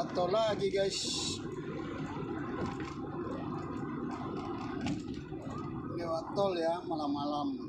lewat tol lagi guys. Lewat tol ya malam-malam.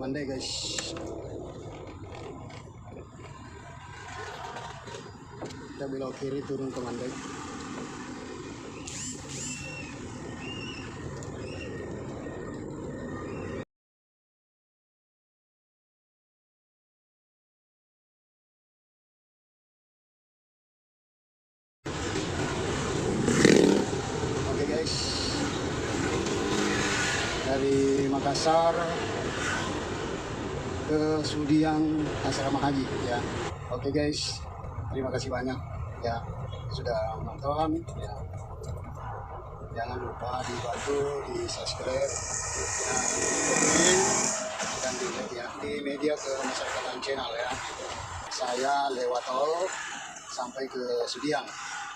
Mandai guys. Kita belok kiri turun ke Mandai. Oke guys, dari Makassar ke Sudiang Asrama Haji ya. Oke guys, terima kasih banyak ya sudah menonton ya. Jangan lupa dibantu di subscribe ya, dan di media ke masyarakat channel ya. Saya lewat tol sampai ke Sudiang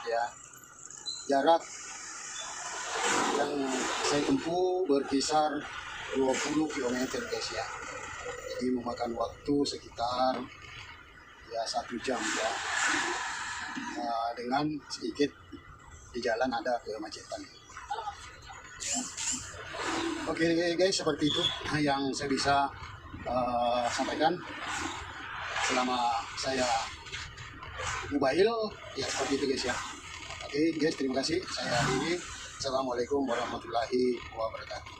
ya. Jarak yang saya tempuh berkisar 20 km guys ya. Jadi memakan waktu sekitar ya 1 jam ya. Dengan sedikit di jalan ada kemacetan. Ya. Oke guys, seperti itu yang saya bisa sampaikan selama saya mobile ya, seperti itu guys ya. Oke guys, terima kasih. Saya Dewi. Assalamualaikum warahmatullahi wabarakatuh.